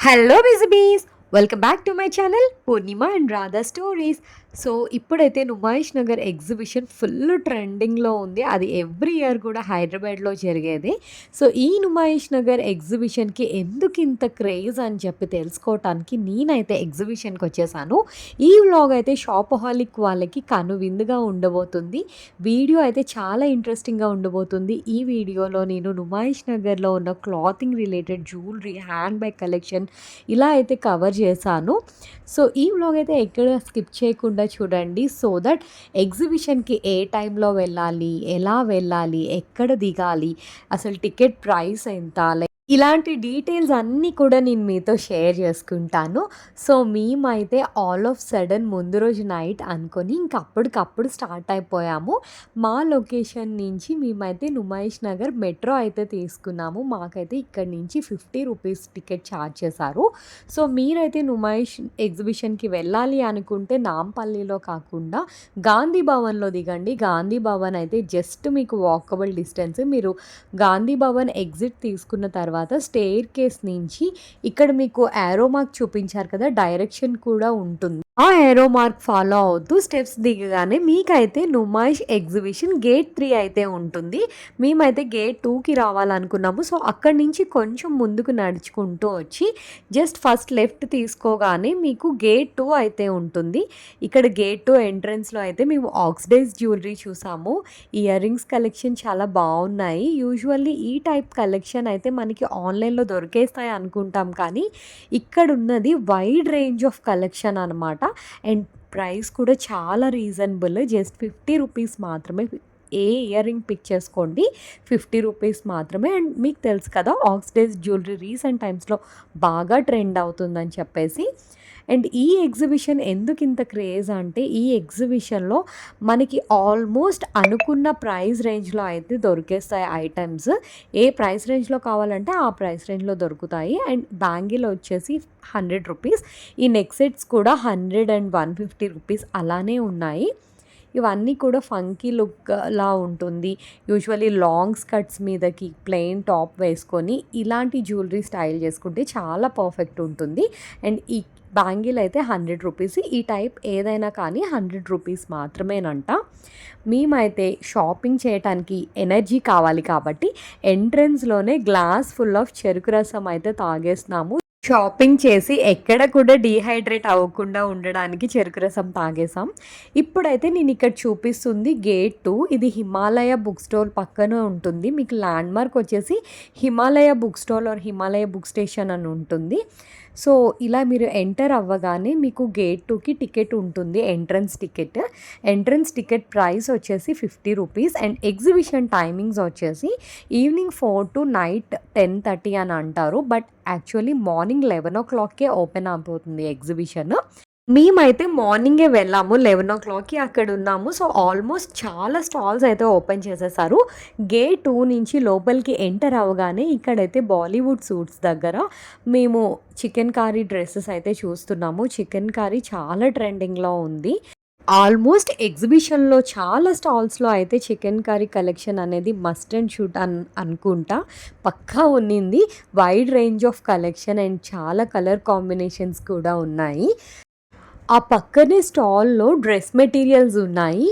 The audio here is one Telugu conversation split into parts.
Hello busy bees, welcome back to my channel Purnima and Radha stories. So ఇప్పుడైతే నుమాయిష్ నగర్ ఎగ్జిబిషన్ ఫుల్ ట్రెండింగ్లో ఉంది. అది ఎవ్రీ ఇయర్ కూడా హైదరాబాద్లో జరిగేది. సో ఈ నుమాయిష్ నగర్ ఎగ్జిబిషన్కి ఎందుకు ఇంత క్రేజ్ అని చెప్పి తెలుసుకోవటానికి నేనైతే ఎగ్జిబిషన్కి వచ్చేసాను. ఈ వ్లాగ్ అయితే షాపహాలిక్ వాళ్ళకి కనువిందుగా ఉండబోతుంది. వీడియో అయితే చాలా ఇంట్రెస్టింగ్గా ఉండబోతుంది. ఈ వీడియోలో నేను నుమాయిష్ నగర్లో ఉన్న clothing related jewellery, hand bag collection ఇలా అయితే కవర్ చేశాను. సో ఈ వ్లాగ్ అయితే ఎక్కడ స్కిప్ చేయకుండా చూడండి. సో దట్ ఎగ్జిబిషన్కి ఏ టైంలో వెళ్ళాలి, ఎలా వెళ్ళాలి, ఎక్కడ దిగాలి, అసలు టికెట్ ప్రైస్ ఎంత, ఇలాంటి డీటెయిల్స్ అన్నీ కూడా నేను మీతో షేర్ చేసుకుంటాను. సో మేమైతే ఆల్ ఆఫ్ సడన్ ముందు రోజు నైట్ అనుకొని ఇంక అప్పటికప్పుడు స్టార్ట్ అయిపోయాము. మా లొకేషన్ నుంచి మేమైతే నుమాయిష్ నగర్ మెట్రో అయితే తీసుకున్నాము. మాకైతే ఇక్కడి నుంచి 50 రూపీస్ టికెట్ ఛార్జ్ చేశారు. సో మీరైతే నుమాయిష్ ఎగ్జిబిషన్కి వెళ్ళాలి అనుకుంటే నాంపల్లిలో కాకుండా గాంధీ భవన్లో దిగండి. గాంధీ భవన్ అయితే జస్ట్ మీకు వాకబుల్ డిస్టెన్స్. మీరు గాంధీ భవన్ ఎగ్జిట్ తీసుకున్న తర్వాత స్టేర్ కేస్ నుంచి ఇక్కడ మీకు యారో మార్క్ చూపించారు కదా, డైరెక్షన్ కూడా ఉంటుంది. ఆ యారో మార్క్ ఫాలో అవుతూ స్టెప్స్ దిగగానే మీకైతే నుమాయిష్ ఎగ్జిబిషన్ గేట్ 3 అయితే ఉంటుంది. మేమైతే గేట్ 2కి రావాలనుకున్నాము. సో అక్కడి నుంచి కొంచెం ముందుకు నడుచుకుంటూ వచ్చి జస్ట్ ఫస్ట్ లెఫ్ట్ తీసుకోగానే మీకు గేట్ 2 అయితే ఉంటుంది. ఇక్కడ గేట్ 2 ఎంట్రన్స్లో అయితే మేము ఆక్సిడైజ్ జ్యువెలరీ చూసాము. ఇయర్ రింగ్స్ కలెక్షన్ చాలా బాగున్నాయి. యూజువల్లీ ఈ టైప్ కలెక్షన్ అయితే మనకి ఆన్లైన్లో దొరికేస్తాయి అనుకుంటాం, కానీ ఇక్కడ ఉన్నది వైడ్ రేంజ్ ఆఫ్ కలెక్షన్ అనమాట. అండ్ ప్రైస్ కూడా చాలా రీజనబుల్, జస్ట్ 50 రూపీస్ మాత్రమే. ఏ ఇయర్ రింగ్ పిక్ చేసుకోండి, 50 రూపీస్ మాత్రమే. అండ్ మీకు తెలుసు కదా, ఆక్సిడైజ్ జ్యువెలరీ రీసెంట్ టైమ్స్లో బాగా ట్రెండ్ అవుతుందని చెప్పేసి. అండ్ ఈ ఎగ్జిబిషన్ ఎందుకు ఇంత క్రేజ్ అంటే, ఈ ఎగ్జిబిషన్లో మనకి ఆల్మోస్ట్ అనుకున్న ప్రైస్ రేంజ్లో అయితే దొరికేస్తాయి ఐటమ్స్. ఏ ప్రైస్ రేంజ్లో కావాలంటే ఆ ప్రైస్ రేంజ్లో దొరుకుతాయి. అండ్ బ్యాంగిల్ వచ్చేసి 100 రూపీస్, ఈ నెక్ సెట్స్ కూడా 100 అండ్ 150 రూపీస్ అలానే ఉన్నాయి. ఇవన్నీ కూడా ఫంకీ లుక్ లా ఉంటుంది. యూజువల్లీ లాంగ్ స్కర్ట్స్ మీదకి ప్లెయిన్ టాప్ వేసుకొని ఇలాంటి జ్యువెలరీ స్టైల్ చేసుకుంటే చాలా పర్ఫెక్ట్ ఉంటుంది. అండ్ ఈ బ్యాంగిల్ అయితే 100 రూపీస్. ఈ టైప్ ఏదైనా కానీ 100 రూపీస్ మాత్రమేనంట. మేమైతే షాపింగ్ చేయడానికి ఎనర్జీ కావాలి కాబట్టి ఎంట్రన్స్లోనే గ్లాస్ ఫుల్ ఆఫ్ చెరుకు రసం అయితే తాగేస్తున్నాము. షాపింగ్ చేసి ఎక్కడ కూడా డీహైడ్రేట్ అవ్వకుండా ఉండడానికి చెరుకు రసం తాగేసాం. ఇప్పుడైతే నేను ఇక్కడ చూపిస్తుంది గేట్ 2. ఇది హిమాలయ బుక్ స్టోర్ పక్కన ఉంటుంది. మీకు ల్యాండ్ మార్క్ వచ్చేసి Himalaya book store or Himalaya book station అని ఉంటుంది. సో ఇలా మీరు ఎంటర్ అవ్వగానే మీకు గేట్ 2కి టికెట్ ఉంటుంది, ఎంట్రన్స్ టికెట్ ప్రైస్ వచ్చేసి 50 రూపీస్. అండ్ ఎగ్జిబిషన్ టైమింగ్స్ వచ్చేసి ఈవినింగ్ 4 to నైట్ 10:30 అని అంటారు. బట్ యాక్చువల్లీ మార్నింగ్ 11 o'clockకే ఓపెన్ అయిపోతుంది ఎగ్జిబిషన్. మేమైతే మార్నింగే వెళ్ళాము, 11 o'clockకి అక్కడ ఉన్నాము. సో ఆల్మోస్ట్ చాలా స్టాల్స్ అయితే ఓపెన్ చేసేసారు. గేట్ 2 నుంచి లోపలికి ఎంటర్ అవ్వగానే ఇక్కడైతే బాలీవుడ్ సూట్స్ దగ్గర మేము చికెన్ కారీ డ్రెస్సెస్ అయితే చూస్తున్నాము. చికెన్ కారీ చాలా ట్రెండింగ్లో ఉంది. ఆల్మోస్ట్ ఎగ్జిబిషన్లో చాలా స్టాల్స్లో అయితే చికెన్ కర్రీ కలెక్షన్ అనేది మస్ట్ అండ్ షుడ్ అనుకుంటా పక్కా ఉన్నింది. Wide range of collection and చాలా కలర్ కాంబినేషన్స్ కూడా ఉన్నాయి. ఆ పక్కనే స్టాల్లో డ్రెస్ మెటీరియల్స్ ఉన్నాయి.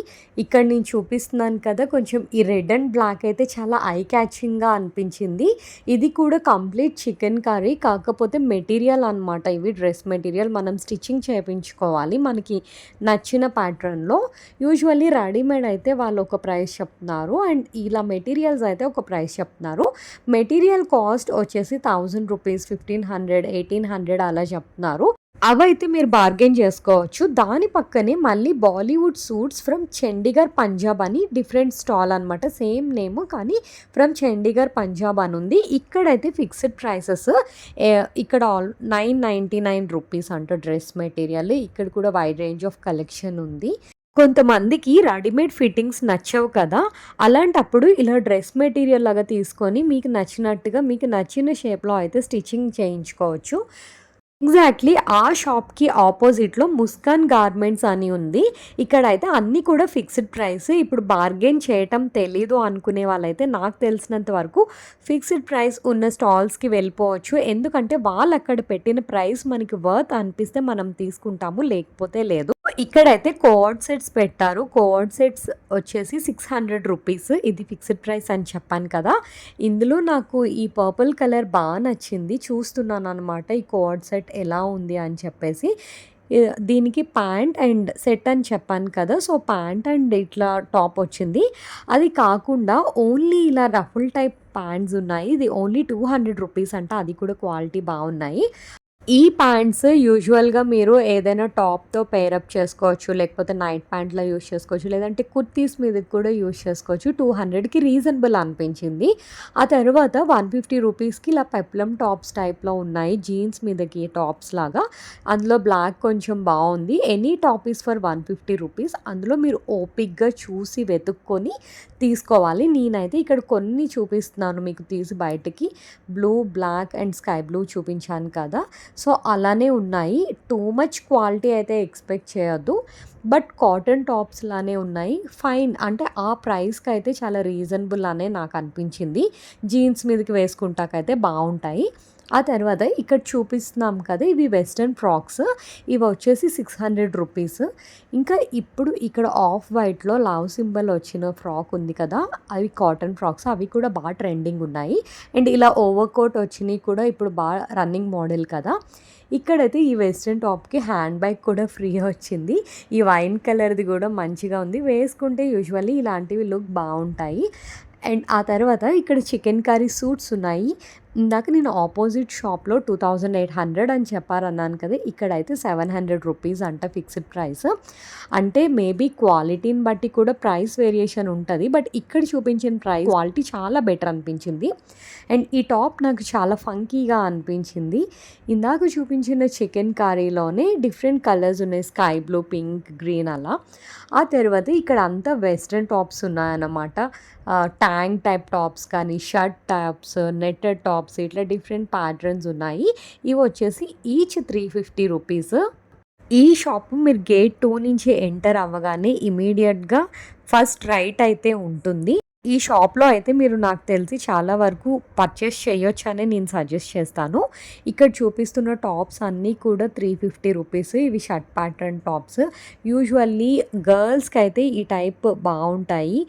ఇక్కడ నేను చూపిస్తున్నాను కదా, కొంచెం ఈ రెడ్ అండ్ బ్లాక్ అయితే చాలా ఐ క్యాచింగ్గా అనిపించింది. ఇది కూడా కంప్లీట్ చికెన్ కర్రీ, కాకపోతే మెటీరియల్ అనమాట. ఇవి డ్రెస్ మెటీరియల్ మనం స్టిచ్చింగ్ చేయించుకోవాలి మనకి నచ్చిన ప్యాటర్న్లో. యూజువల్లీ రెడీమేడ్ అయితే వాళ్ళు ఒక ప్రైస్ చెప్తున్నారు, అండ్ ఇలా మెటీరియల్స్ అయితే ఒక ప్రైస్ చెప్తున్నారు. మెటీరియల్ కాస్ట్ వచ్చేసి 1000 రూపీస్, 1500, 1800 అలా చెప్తున్నారు. అవైతే మీరు బార్గెన్ చేసుకోవచ్చు. దాని పక్కనే మళ్ళీ బాలీవుడ్ సూట్స్ ఫ్రమ్ చండీగఢ్ పంజాబ్ అని డిఫరెంట్ స్టాల్ అనమాట. సేమ్ నేమ్ కానీ ఫ్రమ్ చండీగఢ్ పంజాబ్ అని ఉంది. ఇక్కడైతే ఫిక్స్డ్ ప్రైసెస్. ఇక్కడ 999 రూపీస్ అంట డ్రెస్ మెటీరియల్. ఇక్కడ కూడా వైడ్ రేంజ్ ఆఫ్ కలెక్షన్ ఉంది. కొంతమందికి రెడీమేడ్ ఫిట్టింగ్స్ నచ్చవు కదా, అలాంటప్పుడు ఇలా డ్రెస్ మెటీరియల్ లాగా తీసుకొని మీకు నచ్చినట్టుగా మీకు నచ్చిన షేప్లో అయితే స్టిచ్చింగ్ చేయించుకోవచ్చు. ఎగ్జాక్ట్‌లీ ఆ షాప్‌కి ఆపోజిట్‌లో ముస్కాన్ గార్మెంట్స్ అని ఉంది. ఇక్కడైతే అన్నీ కూడా ఫిక్స్డ్ ప్రైస్. ఇప్పుడు బార్గెయిన్ చేయటం తెలీదు అనుకునే వాళ్ళైతే నాకు తెలిసినంత వరకు ఫిక్స్డ్ ప్రైస్ ఉన్న స్టాల్స్‌కి వెళ్ళిపోవచ్చు. ఎందుకంటే వాళ్ళక్కడ పెట్టిన ప్రైస్ మనకి వర్త్ అనిపిస్తే మనం తీసుకుంటాము. లేకపోతే లేదు. ఇక్కడైతే కోఆర్డ్ సెట్స్ పెట్టారు. కోఆర్డ్ సెట్స్ వచ్చేసి రూ. 600. ఇది ఫిక్స్డ్ ప్రైస్ అని చెప్పాను కదా! ఇందులో నాకు ఈ పర్పుల్ కలర్ నచ్చింది. చూస్తున్నాననమాట ఈ కోఆర్డ్ సెట్ ఎలా ఉంది అని చెప్పేసి. దీనికి ప్యాంట్ అండ్ సెట్ అని చెప్పాను కదా! సో, ప్యాంట్ అండ్ ఇట్లా టాప్ వచ్చింది. అది కాకుండా ఓన్లీ ఇలా రఫుల్ టైప్ ప్యాంట్స్ ఉన్నాయి. ఇది ఓన్లీ రూ. 200 అంట. అది కూడా క్వాలిటీ బావున్నాయి. ఈ ప్యాంట్స్ యూజువల్‌గా మీరు ఏదైనా టాప్‌తో పెయిరప్ చేసుకోవచ్చు. లేకపోతే నైట్ ప్యాంట్‌లా యూజ్ చేసుకోవచ్చు. లేదంటే కుర్తీస్ మీదకి కూడా యూజ్ చేసుకోవచ్చు. 200కి రీజనబుల్ అనిపించింది. ఆ తర్వాత రూ. 150కి ఇలా పెప్లమ్ టాప్స్ టైప్‌లో ఉన్నాయి. జీన్స్ మీదకి టాప్స్ లాగా. అందులో బ్లాక్ కొంచెం బావుంది. ఎనీ టాప్ ఈస్ ఫర్ రూ. 150. అందులో మీరు ఓపిక్‌గా చూసి వెతుక్కొని తీసుకోవాలి. నేనైతే ఇక్కడ కొన్ని చూపిస్తున్నాను మీకు తీసి బయటకి. Blue, black and sky blue చూపించాను కదా! సో, అలానే ఉన్నాయి. టూ మచ్ క్వాలిటీ అయితే ఎక్స్‌పెక్ట్ చేయొద్దు. బట్ కాటన్ టాప్స్ లానే ఉన్నాయి. ఫైన్. అంటే ఆ ప్రైస్‌కైతే చాలా రీజనబుల్ అనే నాకనిపించింది. జీన్స్ మీదకి వేసుకుంటాకైతే బావుంటాయి. ఆ తర్వాత ఇక్కడ చూపిస్తున్నాం కదా! ఇవి వెస్టర్న్ ఫ్రాక్స్. ఇవి వచ్చేసి రూ. 600. ఇంకా ఇప్పుడు ఇక్కడ ఆఫ్ వైట్‌లో లవ్ సింబల్ వచ్చిన ఫ్రాక్ ఉంది కదా! అవి కాటన్ ఫ్రాక్స్. అవి కూడా ట్రెండింగ్ ఉన్నాయి. అండ్ ఇలా ఓవర్ కోట్ వచ్చినయి కూడా ఇప్పుడు రన్నింగ్ మోడల్ కదా! ఇక్కడైతే ఈ వెస్టర్న్ టాప్‌కి హ్యాండ్ బ్యాగ్ కూడా ఫ్రీ వచ్చింది. ఈ వైన్ కలర్‌ది కూడా మంచిగా ఉంది. వేసుకుంటే యూజువల్లీ ఇలాంటివి లుక్ బావుంటాయి. అండ్ ఆ తర్వాత ఇక్కడ చికెన్ కర్రీ సూట్స్ ఉన్నాయి. ఇందాక నేను ఆపోజిట్ షాప్‌లో 2800 అని చెప్పారన్నాను కదా! ఇక్కడైతే రూ. 700 అంట ఫిక్స్డ్ ప్రైస్. అంటే మేబీ క్వాలిటీని బట్టి కూడా ప్రైస్ వేరియేషన్ ఉంటది. బట్ ఇక్కడ చూపించిన క్వాలిటీ చాలా బెటర్ అనిపించింది. అండ్ ఈ టాప్ నాకు చాలా ఫంకీగా అనిపించింది. ఇందాక చూపించిన చికెన్ కర్రీలోనే డిఫరెంట్ కలర్స్ ఉన్నాయి. స్కై బ్లూ, పింక్, గ్రీన్ అలా. ఆ తర్వాత ఇక్కడ అంతా వెస్టర్న్ టాప్స్ ఉన్నాయన్నమాట. ట్యాంక్ టైప్ టాప్స్ కానీ, షర్ట్ టాప్స్, నెట్టెడ్ టాప్స్ ఇట్లా డిఫరెంట్ ప్యాటర్న్స్ ఉన్నాయి. ఇవి వచ్చేసి ఈచ్ రూ. 350. ఈ షాపు మీరు గేట్ 2 నుంచి ఎంటర్ అవ్వగానే ఇమ్మీడియేట్‌గా ఫస్ట్ రైట్ అయితే ఉంటుంది. ఈ షాప్‌లో అయితే మీరు నాకు తెలిసి చాలా వరకు పర్చేస్ చేయొచ్చనే నేను సజెస్ట్ చేస్తాను. ఇక్కడ చూపిస్తున్న టాప్స్ అన్నీ కూడా రూ. 350. ఇవి షర్ట్ ప్యాటర్న్ టాప్స్. యూజువల్లీ గర్ల్స్‌కైతే ఈ టైప్ బావుంటాయి.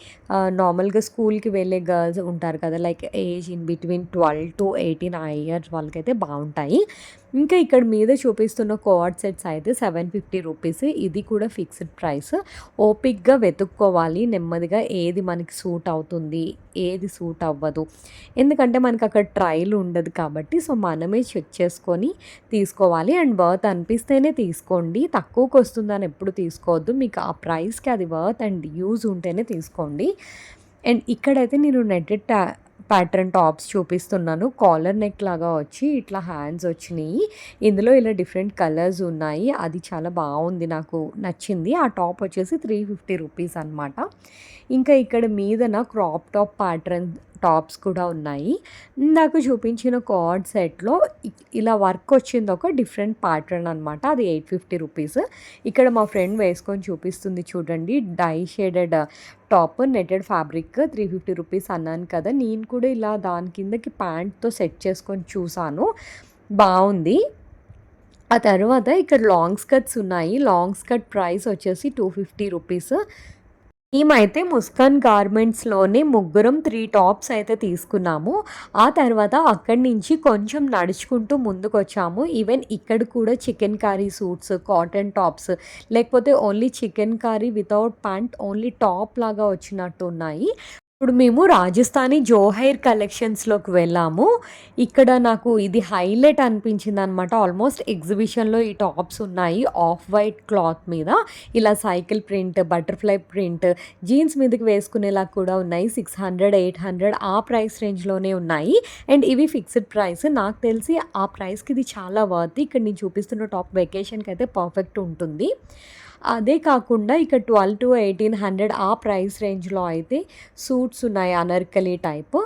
నార్మల్‌గా స్కూల్‌కి వెళ్ళే గర్ల్స్ ఉంటారు కదా! Like age in between 12-18 years వాళ్ళకైతే బావుంటాయి. ఇంకా ఇక్కడ మీద చూపిస్తున్న కోఆర్డ్ సెట్స్ అయితే రూ. 750. ఇది కూడా ఫిక్స్డ్ ప్రైస్. ఓపిక్‌గా వెతుక్కోవాలి నెమ్మదిగా ఏది మనకి సూట్ అవుతుంది, ఏది సూట్ అవ్వదు. ఎందుకంటే మనకి అక్కడ ట్రయల్ ఉండదు కాబట్టి సో, మనమే చెక్ చేసుకొని తీసుకోవాలి. అండ్ వర్త్ అనిపిస్తేనే తీసుకోండి. తక్కువకొస్తుందని ఎప్పుడు తీసుకోవద్దు. మీకు ఆ ప్రైస్‌కి అది వర్త్ అండ్ యూజ్ ఉంటేనే తీసుకోండి. అండ్ ఇక్కడైతే నేను నెట్టెడ్ ప్యాటర్న్ టాప్స్ చూపిస్తున్నాను. కాలర్ నెక్ లాగా వచ్చి ఇట్లా హ్యాండ్స్ వచ్చినాయి. ఇందులో ఇలా డిఫరెంట్ కలర్స్ ఉన్నాయి. అది చాలా బావుంది. నాకు నచ్చింది. ఆ టాప్ వచ్చేసి రూ. 350 అనమాట. ఇంకా ఇక్కడ మీదన క్రాప్ టాప్ ప్యాటర్న్ టాప్స్ కూడా ఉన్నాయి. ఇందాక చూపించిన కార్డ్ సెట్‌లో ఇలా వర్క్ వచ్చింది ఒక డిఫరెంట్ ప్యాటర్న్ అనమాట. అది రూ. 850. ఇక్కడ మా ఫ్రెండ్ వేసుకొని చూపిస్తుంది చూడండి. Dye shaded top netted fabric రూ. 350 అన్నాను కదా! నేను కూడా ఇలా దాని కిందకి ప్యాంట్‌తో సెట్ చేసుకొని చూసాను. బావుంది. ఆ తర్వాత ఇక్కడ లాంగ్ స్కర్ట్స్ ఉన్నాయి. లాంగ్ స్కర్ట్ ప్రైస్ వచ్చేసి రూ. 250. మేమైతే ముస్కాన్ గార్మెంట్స్‌లోనే ముగ్గురం 3 టాప్స్ అయితే తీసుకున్నాము. ఆ తర్వాత అక్కడి నుంచి కొంచెం నడుచుకుంటూ ముందుకొచ్చాము. ఈవెన్ ఇక్కడ కూడా chikankari suits, cotton tops లేకపోతే only chikankari without pant only top లాగా వచ్చినట్టు ఉన్నాయి. ఇప్పుడు మేము రాజస్థానీ జోహైర్ కలెక్షన్స్‌లోకి వెళ్ళాము. ఇక్కడ నాకు ఇది హైలైట్ అనిపించిందనమాట. ఆల్మోస్ట్ ఎగ్జిబిషన్‌లో ఈ టాప్స్ ఉన్నాయి. ఆఫ్ వైట్ క్లాత్ మీద ఇలా cycle print, butterfly print, jeans మీదకి వేసుకునేలా కూడా ఉన్నాయి. 600, 800 ఆ ప్రైస్ రేంజ్‌లోనే ఉన్నాయి. అండ్ ఇవి ఫిక్స్డ్ ప్రైస్. నాకు తెలిసి ఆ ప్రైస్‌కి ఇది చాలా వర్త్. ఇక్కడ నేను చూపిస్తున్న టాప్ వెకేషన్‌కి అయితే పర్ఫెక్ట్ ఉంటుంది. అదే కాకుండా ఇక్కడ 12-1800 ఆ ప్రైస్ రేంజ్‌లో అయితే సూట్స్ ఉన్నాయి అనార్కలి టైప్.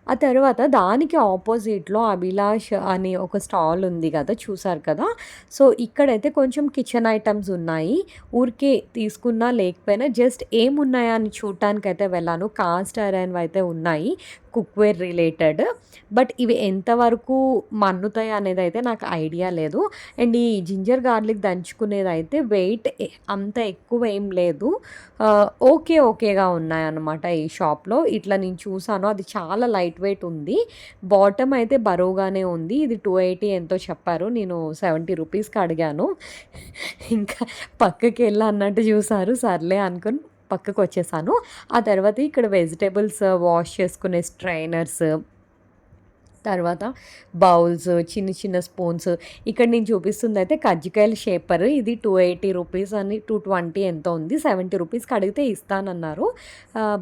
ఆ తర్వాత దానికి ఆపోజిట్‌లో అభిలాష్ అనే ఒక స్టాల్ ఉంది గదా! చూసారు కదా! సో, ఇక్కడైతే కొంచెం కిచెన్ ఐటెమ్స్ ఉన్నాయి. ఊరికే తీసుకున్నా లేకపోయినా జస్ట్ ఏమున్నాయా అని చూడటానికైతే వెళ్ళాను. కాస్ట్ ఐరన్‌వయితే ఉన్నాయి. Cookware related. బట్ ఇవి ఎంతవరకు మన్నుతాయి అనేదైతే నాకు ఐడియా లేదు. అండ్ ఈ జింజర్ గార్లిక్ దంచుకునేదైతే వెయిట్ అంత ఎక్కువ ఏం లేదు. ఓకేగా ఉన్నాయన్నమాట ఈ షాప్‌లో. ఇట్లా నేను చూసాను. అది చాలా లైట్ వెయిట్ ఉంది. బాటమ్ అయితే బరువుగానే ఉంది. ఇది 280 ఎంతో చెప్పారు. నేను 70 రూపీస్‌కి అడిగాను. ఇంకా పక్కకెళ్ళి అన్నట్టు చూసారు. సర్లే అనుకోని పక్కకొచ్చేసాను. ఆ తర్వాత ఇక్కడ వెజిటబుల్స్ వాష్ చేసుకునే స్ట్రైనర్స్, తర్వాత బౌల్స్, చిన్న చిన్న స్పూన్స్. ఇక్కడ నేను చూపిస్తుందయితే కజ్జికాయల షేపర్. ఇది 280 రూపీస్ అని 220 ఎంతో ఉంది. 70 రూపీస్‌కి అడిగితే ఇస్తానన్నారు.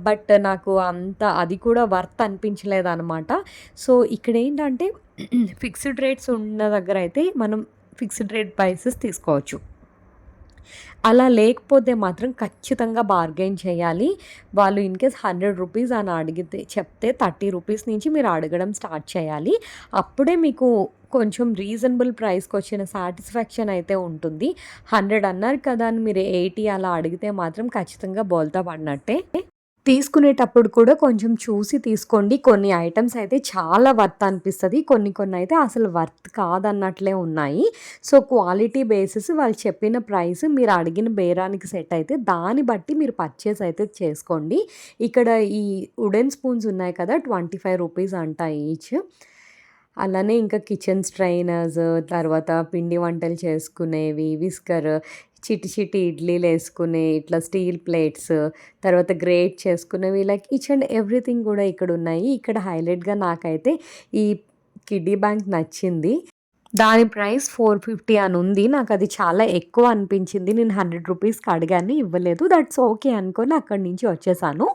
బట్ నాకు అంత అది కూడా వర్త్ అనిపించలేదనమాట. సో, ఇక్కడేంటంటే ఫిక్స్డ్ రేట్స్ ఉన్న దగ్గరయితే మనం ఫిక్స్డ్ రేట్ ప్రైసెస్ తీసుకోవచ్చు. అలా లేకపోతే మాత్రం ఖచ్చితంగా బార్గెయిన్ చేయాలి. వాళ్ళు ఇన్‌కేస్ 100 రూపీస్ అని చెప్తే 30 రూపీస్ నుంచి మీరు అడగడం స్టార్ట్ చేయాలి. అప్పుడే మీకు కొంచెం రీజనబుల్ ప్రైస్‌కొచ్చిన సాటిస్ఫాక్షన్ అయితే ఉంటుంది. 100 అన్నారు కదా అని మీరు 80 అలా అడిగితే మాత్రం ఖచ్చితంగా బోల్తా పడినట్టే. తీసుకునేటప్పుడు కూడా కొంచెం చూసి తీసుకోండి. కొన్ని ఐటెమ్స్ అయితే చాలా వర్త్ అనిపిస్తది. కొన్నయితే అసలు వర్త్ కాదన్నట్లే ఉన్నాయి. సో, క్వాలిటీ బేసిస్ వాళ్ళు చెప్పిన ప్రైస్ మీరు అడిగిన బేరానికి సెట్ అయితే దాన్ని బట్టి మీరు పర్చేస్ అయితే చేసుకోండి. ఇక్కడ ఈ వుడెన్ స్పూన్స్ ఉన్నాయి కదా! 25 రూపీస్ అంట ఈచ్. అలానే ఇంకా కిచెన్ స్ట్రైనర్స్, తర్వాత పిండి వంటలు చేసుకునేవి, విస్కర్, చిట్టి ఇడ్లీలేసుకునే ఇట్లా స్టీల్ ప్లేట్స్, తర్వాత గ్రేట్ చేసుకునేవి లైక్ ఈచ్ అండ్ ఎవ్రీథింగ్ గూడా ఇక్కడున్నాయి. ఇక్కడ హైలైట్‌గా నాకైతే ఈ కిడ్డీ బ్యాంక్ నచ్చింది. దాని ప్రైస్ 450 అనుంది. నాకది చాలా ఎక్కువ అనిపించింది. నేను 100 రూపీస్‌కి అడిగాను, ఇవ్వలేదు. దట్స్ ఓకే అనుకోని అక్కడి నుంచి వచ్చేసాను.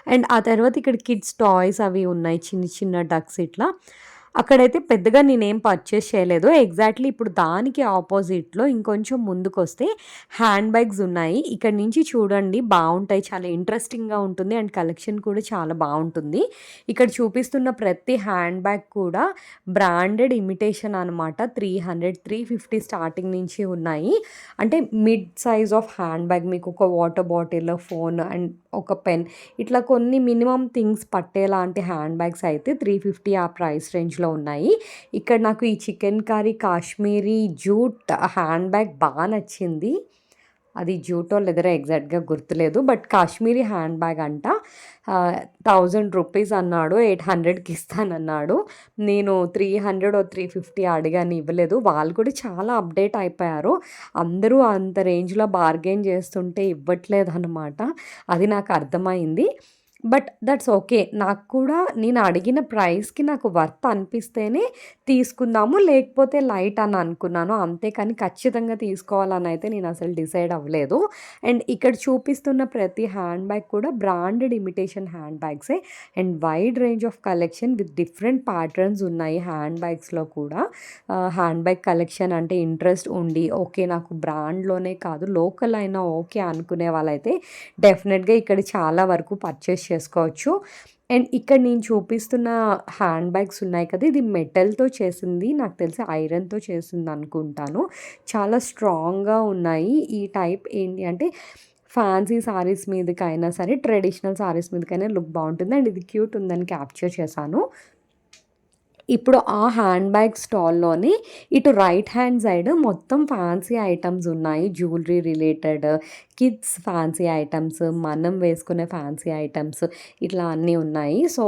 అండ్ ఆ తర్వాత ఇక్కడ కిడ్స్ టాయ్స్ అవి ఉన్నాయి. చిన్న చిన్న డక్స్ ఇట్లా. అక్కడైతే పెద్దగా నేనేం పర్చేస్ చేయలేదు. ఎగ్జాక్ట్‌లీ ఇప్పుడు దానికి ఆపోజిట్‌లో ఇంకొంచెం ముందుకొస్తే హ్యాండ్ బ్యాగ్స్ ఉన్నాయి. ఇక్కడి నుంచి చూడండి బావుంటాయి. చాలా ఇంట్రెస్టింగ్‌గా ఉంటుంది. అండ్ కలెక్షన్ కూడా చాలా బావుంటుంది. ఇక్కడ చూపిస్తున్న ప్రతి హ్యాండ్ బ్యాగ్ కూడా బ్రాండెడ్ ఇమిటేషన్ అనమాట. 300, 350 స్టార్టింగ్ నుంచి ఉన్నాయి. అంటే mid size of hand bag మీకు ఒక వాటర్ బాటిల్, ఫోన్ అండ్ ఒక పెన్ ఇట్లా కొన్ని మినిమమ్ థింగ్స్ పట్టేలాంటి హ్యాండ్ బ్యాగ్స్ అయితే 350 ఆ ప్రైస్ రేంజ్‌లో ఉన్నాయి. ఇక్కడ నాకు ఈ chicken curry Kashmiri jute hand bag నచ్చింది. అది జూటో లెదరో ఎగ్జాక్ట్‌గా గుర్తులేదు. బట్ కాశ్మీరీ హ్యాండ్ బ్యాగ్ అంట. 1000 రూపీస్ అన్నాడు. 800కి ఇస్తానన్నాడు. నేను 300 350 అడిగాను, ఇవ్వలేదు. వాళ్ళు కూడా చాలా అప్డేట్ అయిపోయారు. అందరూ అంత రేంజ్‌లో బార్గెయిన్ చేస్తుంటే ఇవ్వట్లేదనమాట. అది నాకు అర్థమైంది. But that's okay. నాకు కూడా నేను అడిగిన ప్రైస్‌కి నాకు వర్త్ అనిపిస్తేనే తీసుకుందాము. లేకపోతే లైట్ అని అనుకున్నాను. అంతేకాని ఖచ్చితంగా తీసుకోవాలనైతే నేనసలు డిసైడ్ అవ్వలేదు. అండ్ ఇక్కడ చూపిస్తున్న ప్రతి హ్యాండ్ బ్యాగ్ కూడా బ్రాండెడ్ ఇమిటేషన్ హ్యాండ్ బ్యాగ్సే. And wide range of collection with different patterns ఉన్నాయి హ్యాండ్ బ్యాగ్స్‌లో కూడా. హ్యాండ్ బ్యాగ్ కలెక్షన్ అంటే ఇంట్రెస్ట్ ఉండి, ఓకే నాకు బ్రాండ్‌లోనే కాదు లోకల్ అయినా ఓకే అనుకునే వాళ్ళైతే డెఫినెట్‌గా ఇక్కడ చాలా వరకు పర్చేస్ చేసుకోవచ్చు. అండ్ ఇక్కడ నేను చూపిస్తున్న హ్యాండ్ బ్యాగ్స్ ఉన్నాయి కదా! ఇది మెటల్‌తో చేసింది. నాకు తెలిసి ఐరన్‌తో చేసిందనుకుంటాను. చాలా స్ట్రాంగ్‌గా ఉన్నాయి. ఈ టైప్ ఏంటి అంటే ఫ్యాన్సీ సారీస్ మీదకైనా సరే, ట్రెడిషనల్ సారీస్ మీదకైనా లుక్ బావుంటుంది. అండ్ ఇది క్యూట్ ఉందని క్యాప్చర్ చేశాను. ఇప్పుడు ఆ హ్యాండ్ బ్యాగ్ స్టాల్‌లోనే ఇటు రైట్ హ్యాండ్ సైడ్ మొత్తం ఫ్యాన్సీ ఐటెమ్స్ ఉన్నాయి. Jewellery related, kids fancy items, మనం వేసుకునే ఫ్యాన్సీ ఐటెమ్స్ ఇట్లా అన్నీ ఉన్నాయి. సో,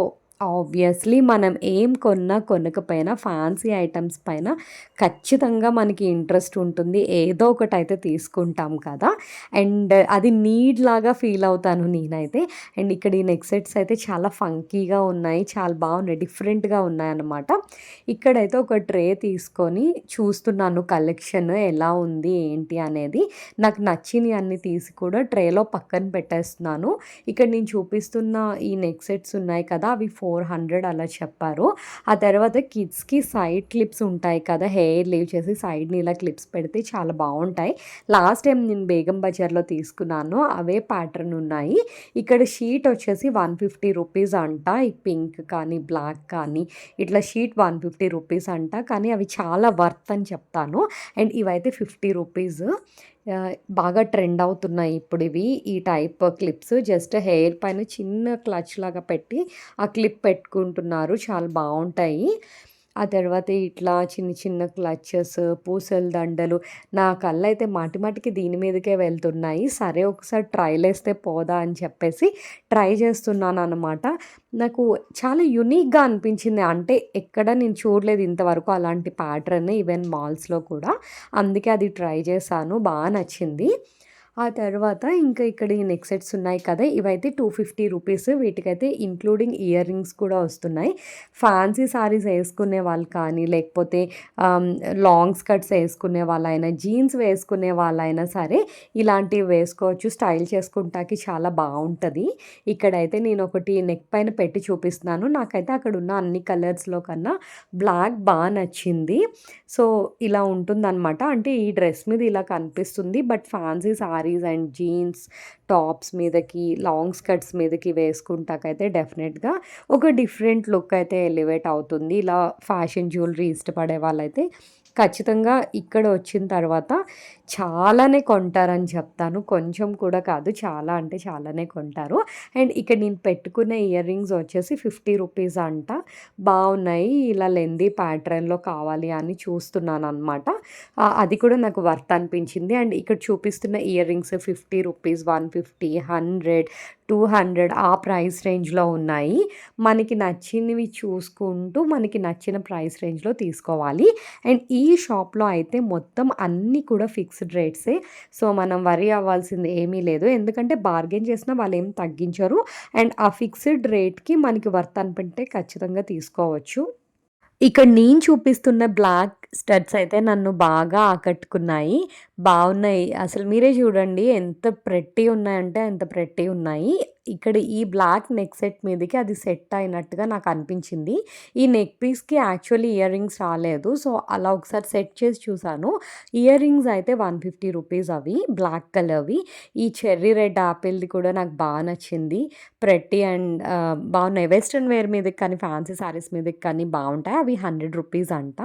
ఆబ్వియస్‌లీ మనం ఏం కొన్నా, కొనకపోయినా ఫ్యాన్సీ ఐటెమ్స్ పైన ఖచ్చితంగా మనకి ఇంట్రెస్ట్ ఉంటుంది. ఏదో ఒకటైతే తీసుకుంటాం కదా! అండ్ అది నీడ్ లాగా ఫీల్ అవుతాను నేనైతే. అండ్ ఇక్కడ ఈ నెక్ సెట్స్ అయితే చాలా ఫంకీగా ఉన్నాయి. చాలా బాగున్నాయి. డిఫరెంట్‌గా ఉన్నాయన్నమాట. ఇక్కడైతే ఒక ట్రే తీసుకొని చూస్తున్నాను కలెక్షన్ ఎలా ఉంది, ఏంటి అనేది. నాకు నచ్చినయి అన్నీ తీసి కూడా ట్రేలో పక్కన పెట్టేస్తున్నాను. ఇక్కడ నేను చూపిస్తున్న ఈ నెక్ సెట్స్ ఉన్నాయి కదా! అవి 400 అలా చెప్పారు. ఆ తర్వాత కిడ్స్‌కి సైడ్ క్లిప్స్ ఉంటాయి కదా! హెయిర్ లీవ్ చేసి సైడ్‌ని ఇలా క్లిప్స్ పెడితే చాలా బావుంటాయి. లాస్ట్ టైం నేను బేగం బజార్‌లో తీసుకున్నాను. అవే ప్యాటర్న్ ఉన్నాయి. ఇక్కడ షీట్ వచ్చేసి 150 రూపీస్ అంట. ఈ పింక్ కానీ, బ్లాక్ కానీ ఇట్లా షీట్ 150 రూపీస్ అంట. కానీ అవి చాలా వర్త్ అని చెప్తాను. అండ్ ఇవైతే 50 రూపీస్. బాగా ట్రెండ్ అవుతున్నాయి ఇప్పుడివి. ఈ టైప్ క్లిప్స్ జస్ట్ హెయిర్ పైన చిన్న క్లచ్ లాగా పెట్టి ఆ క్లిప్ పెట్టుకుంటున్నారు. చాలా బావుంటాయి. ఆ తర్వాత ఇట్లా చిన్న చిన్న క్లచెస్, పూసల దండలు నా కళ్ళైతే మాటి మాటికి దీని మీదకే వెళ్తున్నాయి. సరే ఒకసారి ట్రైలేస్తే పోదా అని చెప్పేసి ట్రై చేస్తున్నాననమాట. నాకు చాలా యూనిక్‌గా అనిపించింది. అంటే ఎక్కడ నేను చూడలేదు ఇంతవరకు అలాంటి ప్యాటర్న్ ఈవెన్ మాల్స్‌లో కూడా. అందుకే అది ట్రై చేశాను. బా నచ్చింది. ఆ తర్వాత ఇంకా ఇక్కడ ఈ నెక్ సెట్స్ ఉన్నాయి కదా! ఇవైతే 250 రూపీస్. వీటికైతే ఇంక్లూడింగ్ ఇయర్ రింగ్స్ కూడా వస్తున్నాయి. ఫ్యాన్సీ సారీస్ ఏసుకునే వాళ్ళు కానీ, లేకపోతే ఆహ్, లాంగ్ స్కర్ట్స్ ఏసుకునే వాళ్ళైనా, జీన్స్ వేసుకునే వాళ్ళైనా సరే ఇలాంటివి వేసుకోవచ్చు. స్టైల్ చేసుకుంటాకి చాలా బావుంటది. ఇక్కడైతే నేనొకటి నెక్ పైన పెట్టి చూపిస్తున్నాను. నాకైతే అక్కడున్న అన్ని కలర్స్‌లో కన్నా బ్లాక్ బా నచ్చింది. సో, ఇలా ఉంటుందనమాట. అంటే ఈ డ్రెస్ మీద ఇలా కనిపిస్తుంది. But fancy saris and jeans tops మీదకి, లాంగ్ స్కర్ట్స్ మీదకి వేసుకుంటాకైతే డెఫినెట్‌గా ఒక డిఫరెంట్ లుక్ అయితే ఎలివేట్ అవుతుంది. ఇలా ఫ్యాషన్ జ్యువెలరీ ఇష్టపడే వాళ్ళైతే ఖచ్చితంగా ఇక్కడ వచ్చిన తర్వాత చాలానే కొంటారని చెప్తాను. కొంచెం కూడా కాదు. చాలా అంటే చాలానే కొంటారు. అండ్ ఇక్కడ నేను పెట్టుకున్న ఇయర్ రింగ్స్ వచ్చేసి 50 రూపీస్ అంట. బావున్నాయి. ఇలా లెంథీ ప్యాటర్న్‌లో కావాలి అని చూస్తున్నాననమాట. అది కూడా నాకు వర్త్ అనిపించింది. అండ్ ఇక్కడ చూపిస్తున్న ఇయర్ రింగ్స్ 50 రూపీస్, 150, 100, 200 ఆ ప్రైస్ రేంజ్‌లో ఉన్నాయి. మనకి నచ్చినవి చూసుకుంటూ మనకి నచ్చిన ప్రైస్ రేంజ్‌లో తీసుకోవాలి. అండ్ ఈ షాప్‌లో అయితే మొత్తం అన్నీ కూడా ఫిక్స్డ్ రేట్సే. సో, మనం వరీ అవ్వాల్సింది ఏమీ లేదు. ఎందుకంటే బార్గెయిన్ చేసినా వాళ్ళేం తగ్గించరు. అండ్ ఆ ఫిక్స్డ్ రేట్‌కి మనకి వర్త్ అనిపింటే ఖచ్చితంగా తీసుకోవచ్చు. ఇక్కడ నేను చూపిస్తున్న బ్లాక్ స్టడ్స్ అయితే నన్ను బాగా ఆకట్టుకున్నాయి. బావున్నాయి. అసలు మీరే చూడండి ఎంత ప్రెట్టీ ఉన్నాయంటే అంత ప్రెట్టీ ఉన్నాయి. ఇక్కడ ఈ బ్లాక్ నెక్ సెట్ మీదకి అది సెట్ అయినట్టుగా నాకు అనిపించింది. ఈ నెక్ పీస్‌కి యాక్చువల్లీ ఇయర్ రింగ్స్ రాలేదు. సో, అలా ఒకసారి సెట్ చేసి చూసాను. ఇయర్ రింగ్స్ అయితే 150 రూపీస్ అవి బ్లాక్ కలర్‌వి. ఈ చెర్రీ రెడ్ యాపిల్‌ది కూడా నాకు బా నచ్చింది. ప్రెట్టీ అండ్ బావున్నాయి. వెస్టర్న్ వేర్ మీదకి కానీ, ఫ్యాన్సీ శారీస్ మీదకి కానీ బావుంటాయి. అవి 100 రూపీస్ అంట.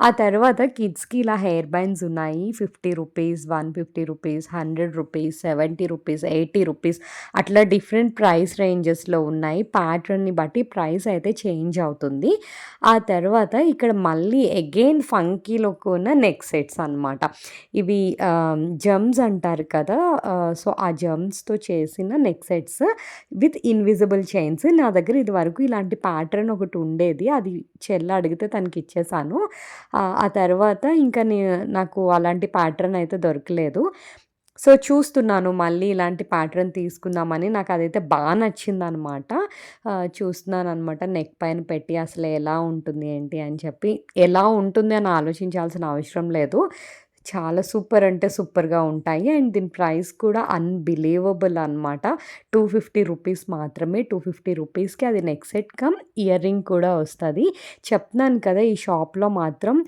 ఆ తర్వాత కిడ్స్‌కి ఇలా హెయిర్ బ్యాండ్స్ ఉన్నాయి. 50 rupees, 150 rupees, 100 rupees, 70 rupees, 80 rupees అట్లా డిఫరెంట్ ప్రైస్ రేంజెస్‌లో ఉన్నాయి. ప్యాటర్న్‌ని బట్టి ప్రైస్ అయితే చేంజ్ అవుతుంది. ఆ తర్వాత ఇక్కడ మళ్ళీ అగైన్ ఫంకీ లుక్ ఉన్న నెక్ సెట్స్ అనమాట. ఇవి జెమ్స్ అంటారు కదా! సో, ఆ జెమ్స్‌తో చేసిన neck sets with invisible chains. నా దగ్గర ఇదివరకు ఇలాంటి ప్యాటర్న్ ఒకటి ఉండేది. అది చెల్లి అడిగితే తనకిచ్చేసాను. ఆ తర్వాత ఇంకా నాకు అలాంటి ప్యాటర్న్ అయితే దొరకలేదు. సో, చూస్తున్నాను మళ్ళీ ఇలాంటి ప్యాటర్న్ తీసుకుందామని. నాకదైతే బా నచ్చిందనమాట. చూస్తున్నాననమాట నెక్ పైన పెట్టి అసలు ఎలా ఉంటుంది ఏంటి అని చెప్పి. ఎలా ఉంటుంది అని ఆలోచించాల్సిన అవసరం లేదు. చాలా సూపర్ అంటే సూపర్‌గా ఉంటాయి. అండ్ దీని ప్రైస్ కూడా అన్‌బిలీవబుల్ అనమాట. 250 రూపీస్ మాత్రమే. 250 రూపీస్‌కి అది neck set come ear ring కూడా వస్తది. చెప్తున్నాను కదా! ఈ షాప్‌లో మాత్రం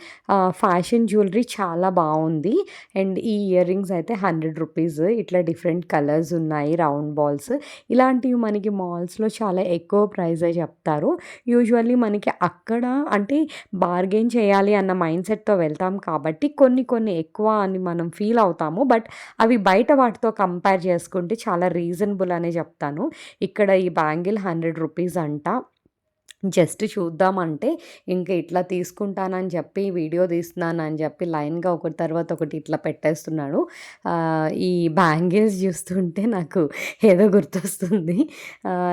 ఫ్యాషన్ జ్యువెలరీ చాలా బావుంది. అండ్ ఈ ఇయర్ రింగ్స్ అయితే 100 రూపీస్. ఇట్లా డిఫరెంట్ కలర్స్ ఉన్నాయి. Round balls. ఇలాంటివి మనకి మాల్స్‌లో చాలా ఎక్కువ ప్రైజే చెప్తారు. యూజువల్లీ మనకి అక్కడ అంటే బార్గెయిన్ చేయాలి అన్న మైండ్ సెట్‌తో వెళ్తాం కాబట్టి కొన్ని కొన్ని ఎక్కువ అని మనం ఫీల్ అవుతాము. బట్ అవి బయట వాటితో కంపేర్ చేసుకుంటే చాలా రీజనబుల్ అనే చెప్తాను. ఇక్కడ ఈ బ్యాంగిల్ 100 రూపీస్ అంట. జస్ట్ చూద్దామంటే ఇంక ఇట్లా తీసుకుంటానని చెప్పి వీడియో తీస్తున్నానని చెప్పి లైన్‌గా ఒకటి తర్వాత ఒకటి ఇట్లా పెట్టేస్తున్నాడు. ఈ బ్యాంగిల్స్ చూస్తుంటే నాకు ఏదో గుర్తొస్తుంది.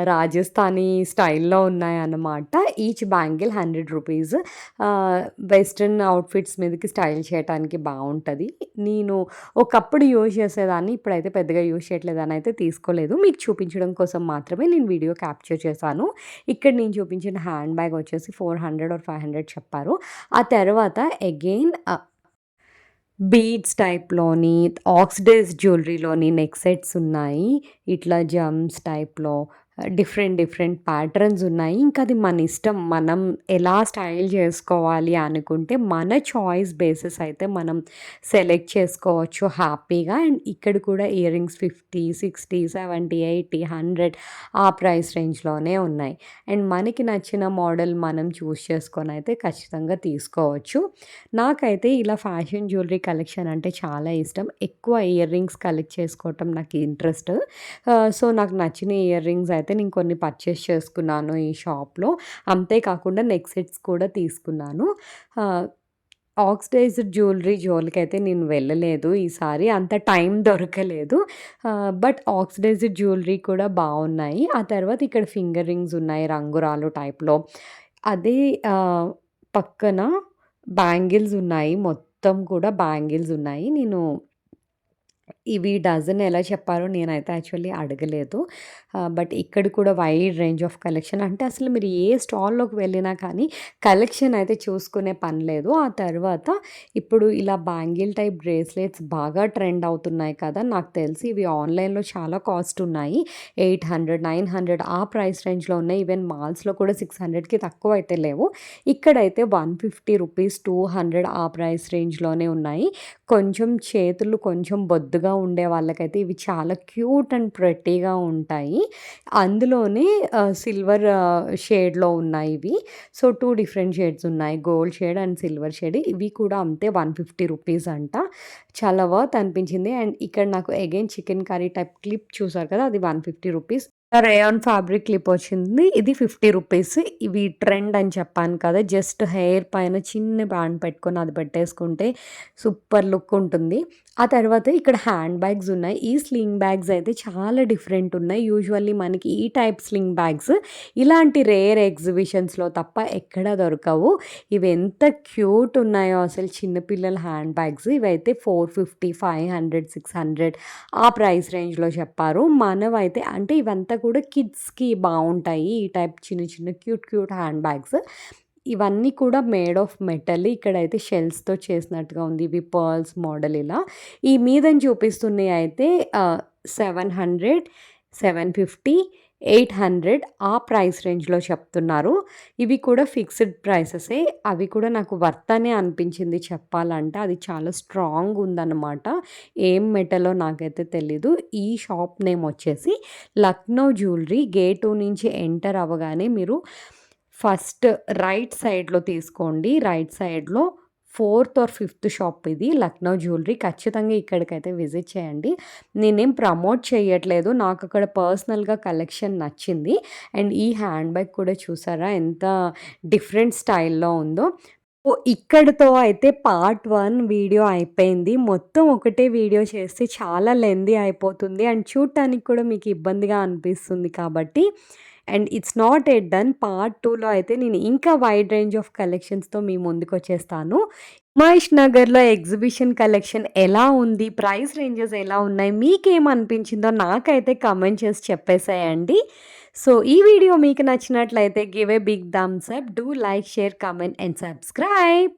రాజస్థానీ స్టైల్‌లో ఉన్నాయన్నమాట. Each bangle 100 rupees. Western outfits మీదకి స్టైల్ చేయటానికి బావుంటది. నేను ఒకప్పుడు యూజ్ చేసేదాన్ని. ఇప్పుడైతే పెద్దగా యూజ్ చేయట్లేదని అయితే తీసుకోలేదు. మీకు చూపించడం కోసం మాత్రమే నేను వీడియో క్యాప్చర్ చేశాను. ఇక్కడ నేను చూపించిన హ్యాండ్ బ్యాగ్ వచ్చేసి 400 ఆర్ 500 చెప్పారు. ఆ తర్వాత అగైన్ బీడ్స్ టైప్‌లోని, ఆక్సిడైజ్ జ్యువెలరీలోని నెక్ సెట్స్ ఉన్నాయి. ఇట్లా జెమ్స్ టైప్‌లో డిఫరెంట్ ప్యాటర్న్స్ ఉన్నాయి. ఇంకా అది మన ఇష్టం. మనం ఎలా స్టైల్ చేసుకోవాలి అనుకుంటే మన చాయిస్ బేసిస్ అయితే మనం సెలెక్ట్ చేసుకోవచ్చు హ్యాపీగా. అండ్ ఇక్కడ కూడా ఇయర్ రింగ్స్ 50, 60, 70, 80, 100 ఆ ప్రైస్ రేంజ్‌లోనే ఉన్నాయి. అండ్ మనకి నచ్చిన మోడల్ మనం చూజ్ చేసుకొని అయితే ఖచ్చితంగా తీసుకోవచ్చు. నాకైతే ఇలా ఫ్యాషన్ జ్యువెలరీ కలెక్షన్ అంటే చాలా ఇష్టం. ఎక్కువ ఇయర్ రింగ్స్ కలెక్ట్ చేసుకోవటం నాకు ఇంట్రెస్ట్. సో, నాకు నచ్చిన ఇయర్ రింగ్స్ అయితే నేను కొన్ని పర్చేస్ చేసుకున్నాను ఈ షాప్‌లో. అంతే కాకుండా నెక్ సెట్స్ కూడా తీసుకున్నాను. ఆహ్, ఆక్సిడైజ్డ్ జ్యువెలరీ జోలికైతే నేను వెళ్ళలేదు ఈసారి. అంత టైం దొరకలేదు. బట్ ఆక్సిడైజ్డ్ జ్యువెలరీ కూడా బావున్నాయి. ఆ తర్వాత ఇక్కడ ఫింగర్ రింగ్స్ ఉన్నాయి రంగురాలు టైప్‌లో. అదే పక్కన బ్యాంగిల్స్ ఉన్నాయి. మొత్తం కూడా బ్యాంగిల్స్ ఉన్నాయి. నేను ఇవి డజన్ ఎలా చెప్పారో నేనైతే యాక్చువల్లీ అడగలేదు. బట్ ఇక్కడ కూడా వైడ్ రేంజ్ ఆఫ్ కలెక్షన్. అంటే అసలు మీరు ఏ స్టాల్‌లోకి వెళ్ళినా కానీ కలెక్షన్ అయితే చూసుకునే పని లేదు. ఆ తర్వాత ఇప్పుడు ఇలా బ్యాంగిల్ టైప్ బ్రేస్లెట్స్ బాగా ట్రెండ్ అవుతున్నాయి కదా! నాకు తెలిసి ఇవి ఆన్‌లైన్‌లో చాలా కాస్ట్ ఉన్నాయి. 800, 900 ఆ ప్రైస్ రేంజ్‌లో ఉన్నాయి. ఈవెన్ మాల్స్‌లో కూడా 600కి తక్కువ అయితే లేవు. ఇక్కడైతే ₹150, 200 ఆ ప్రైస్ రేంజ్‌లోనే ఉన్నాయి. కొంచెం చేతులు కొంచెం బొద్దుగా ఉండే వాళ్ళకైతే ఇవి చాలా క్యూట్ అండ్ ప్రెట్టీగా ఉంటాయి. అందులోనే సిల్వర్ షేడ్‌లో ఉన్నాయి ఇవి. సో, 2 డిఫరెంట్ షేడ్స్ ఉన్నాయి. Gold shade and silver shade. ఇవి కూడా అంతే ₹150 అంట. చాలా వర్త్ అనిపించింది. అండ్ ఇక్కడ నాకు again chicken curry type clip చూసారు కదా! అది ₹150. రేయాన్ ఫ్యాబ్రిక్ క్లిప్ వచ్చింది. ఇది ₹50. ఇవి ట్రెండ్ అని చెప్పాను కదా! జస్ట్ హెయిర్ పైన చిన్న బ్యాండ్ పెట్టుకొని అది పెట్టేసుకుంటే సూపర్ లుక్ ఉంటుంది. ఆ తర్వాత ఇక్కడ హ్యాండ్ బ్యాగ్స్ ఉన్నాయి. ఈ స్లింగ్ బ్యాగ్స్ అయితే చాలా డిఫరెంట్ ఉన్నాయి. యూజువల్లీ మనకి ఈ టైప్ స్లింగ్ బ్యాగ్స్ ఇలాంటి రేర్ ఎగ్జిబిషన్స్‌లో తప్ప ఎక్కడ దొరకవు. ఇవి ఎంత క్యూట్ ఉన్నాయో అసలు చిన్న పిల్లల హ్యాండ్ బ్యాగ్స్. ఇవైతే 450, 500, 600 ఆ ప్రైస్ రేంజ్‌లో చెప్పారు. మనవైతే అంటే ఇవంతా కూడా కిడ్స్‌కి బావుంటాయి. ఈ టైప్ చిన్న క్యూట్ హ్యాండ్ బ్యాగ్స్. ఇవన్నీ కూడా మేడ్ ఆఫ్ మెటల్. ఇక్కడైతే షెల్స్‌తో చేసినట్టుగా ఉంది. ఇవి పర్ల్స్ మోడల్ ఇలా. ఈ మీదన చూపిస్తున్నయి అయితే 700, 750, 800 ఆ ప్రైస్ రేంజ్‌లో చెప్తున్నారు. ఇవి కూడా ఫిక్స్డ్ ప్రైసెసే. అవి కూడా నాకు వర్త్ అనే అనిపించింది చెప్పాలంటే. అది చాలా స్ట్రాంగ్ ఉందన్నమాట. ఏం మెటలో నాకైతే తెలీదు. ఈ షాప్ నేమ్ వచ్చేసి లక్నో జ్యువెలరీ. గేట్ 2 నుంచి ఎంటర్ అవ్వగానే మీరు ఫస్ట్ రైట్ సైడ్‌లో తీసుకోండి. రైట్ సైడ్‌లో ఫోర్త్ ఆర్ ఫిఫ్త్ షాప్ ఇది లక్నో జ్యువెలరీ. ఖచ్చితంగా ఇక్కడికైతే విజిట్ చేయండి. నేనేం ప్రమోట్ చేయట్లేదు. నాకు అక్కడ పర్సనల్‌గా కలెక్షన్ నచ్చింది. అండ్ ఈ హ్యాండ్ బ్యాగ్ కూడా చూసారా ఎంత డిఫరెంట్ స్టైల్‌లో ఉందో. ఇక్కడితో అయితే పార్ట్ 1 వీడియో అయిపోయింది. మొత్తం ఒకటే వీడియో చేస్తే చాలా లెంథీ అయిపోతుంది. అండ్ చూడటానికి కూడా మీకు ఇబ్బందిగా అనిపిస్తుంది కాబట్టి and it's not at done. Part 2లో అయితే నేను ఇంకా వైడ్ రేంజ్ ఆఫ్ కలెక్షన్స్‌తో మీ ముందుకొచ్చేస్తాను. హిమాయత్ నగర్‌లో ఎగ్జిబిషన్ కలెక్షన్ ఎలా ఉంది? ప్రైస్ రేంజెస్ ఎలా ఉన్నాయి? మీకేమనిపించిందో నాకైతే కామెంట్ చేసి చెప్పేసేయండి. సో, ఈ వీడియో మీకు నచ్చినట్లయితే give a big thumbs up. Do like, share, comment and subscribe.